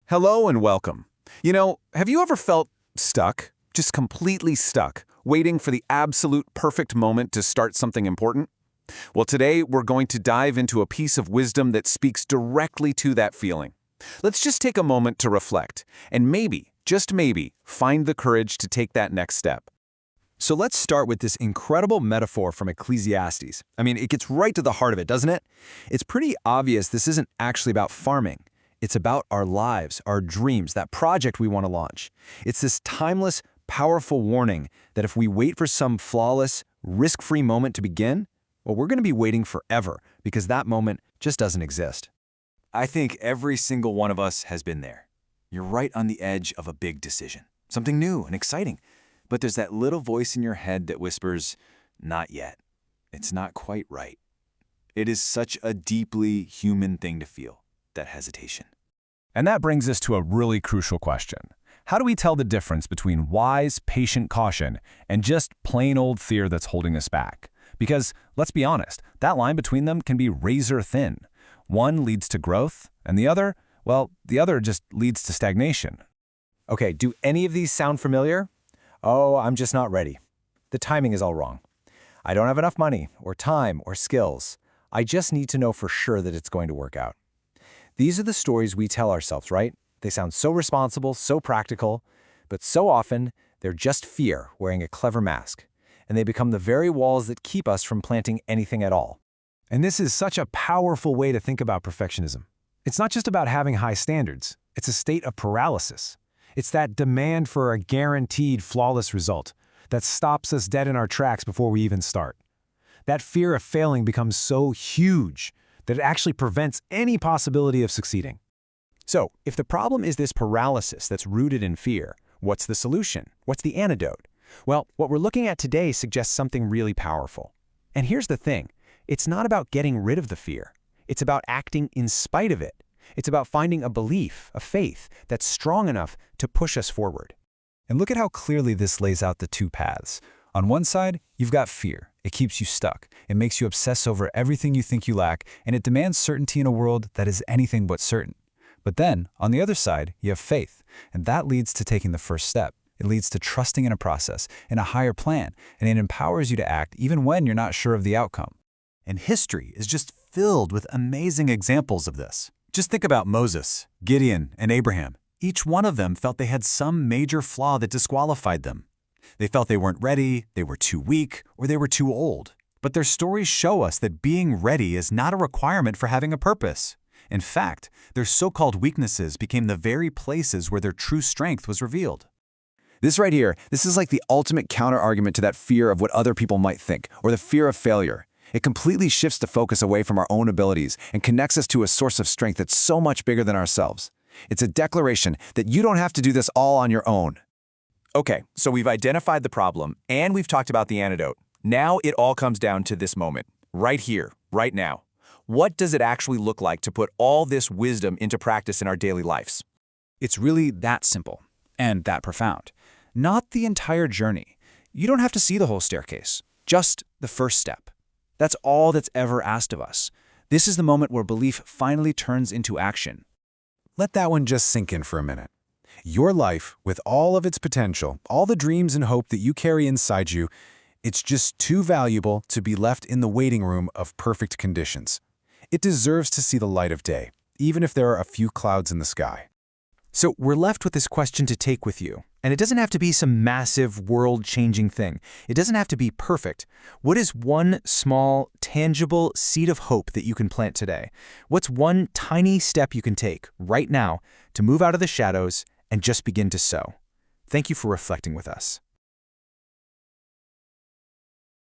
Hello and welcome. Have you ever felt stuck, just completely stuck, waiting for the absolute perfect moment to start something important? Well, today we're going to dive into a piece of wisdom that speaks directly to that feeling. Let's just take a moment to reflect, and maybe, just maybe, find the courage to take that next step. So let's start with this incredible metaphor from Ecclesiastes. It gets right to the heart of it, doesn't it? It's pretty obvious this isn't actually about farming. It's about our lives, our dreams, that project we want to launch. It's this timeless, powerful warning that if we wait for some flawless, risk-free moment to begin, well, we're going to be waiting forever because that moment just doesn't exist. I think every single one of us has been there. You're right on the edge of a big decision, something new and exciting. But there's that little voice in your head that whispers, not yet. It's not quite right. It is such a deeply human thing to feel, that hesitation. And that brings us to a really crucial question. How do we tell the difference between wise, patient caution and just plain old fear that's holding us back? Because, let's be honest, that line between them can be razor thin. One leads to growth, and the other just leads to stagnation. Okay, do any of these sound familiar? Oh, I'm just not ready. The timing is all wrong. I don't have enough money, or time, or skills. I just need to know for sure that it's going to work out. These are the stories we tell ourselves, right? They sound so responsible, so practical, but so often they're just fear wearing a clever mask, and they become the very walls that keep us from planting anything at all. And this is such a powerful way to think about perfectionism. It's not just about having high standards. It's a state of paralysis. It's that demand for a guaranteed flawless result that stops us dead in our tracks before we even start. That fear of failing becomes so huge that it actually prevents any possibility of succeeding. So, if the problem is this paralysis that's rooted in fear, what's the solution? What's the antidote? Well, what we're looking at today suggests something really powerful. And here's the thing. It's not about getting rid of the fear. It's about acting in spite of it. It's about finding a belief, a faith, that's strong enough to push us forward. And look at how clearly this lays out the two paths. On one side, you've got fear. It keeps you stuck. It makes you obsess over everything you think you lack, and it demands certainty in a world that is anything but certain. But then, on the other side, you have faith, and that leads to taking the first step. It leads to trusting in a process, in a higher plan, and it empowers you to act even when you're not sure of the outcome. And history is just filled with amazing examples of this. Just think about Moses, Gideon, and Abraham. Each one of them felt they had some major flaw that disqualified them. They felt they weren't ready, they were too weak, or they were too old. But their stories show us that being ready is not a requirement for having a purpose. In fact, their so-called weaknesses became the very places where their true strength was revealed. This right here, this is like the ultimate counter-argument to that fear of what other people might think, or the fear of failure. It completely shifts the focus away from our own abilities and connects us to a source of strength that's so much bigger than ourselves. It's a declaration that you don't have to do this all on your own. Okay, so we've identified the problem, and we've talked about the antidote. Now it all comes down to this moment, right here, right now. What does it actually look like to put all this wisdom into practice in our daily lives? It's really that simple and that profound. Not the entire journey. You don't have to see the whole staircase, just the first step. That's all that's ever asked of us. This is the moment where belief finally turns into action. Let that one just sink in for a minute. Your life, with all of its potential, all the dreams and hope that you carry inside you, it's just too valuable to be left in the waiting room of perfect conditions. It deserves to see the light of day, even if there are a few clouds in the sky. So we're left with this question to take with you. And it doesn't have to be some massive, world-changing thing. It doesn't have to be perfect. What is one small, tangible seed of hope that you can plant today? What's one tiny step you can take right now to move out of the shadows and just begin to sow? Thank you for reflecting with us.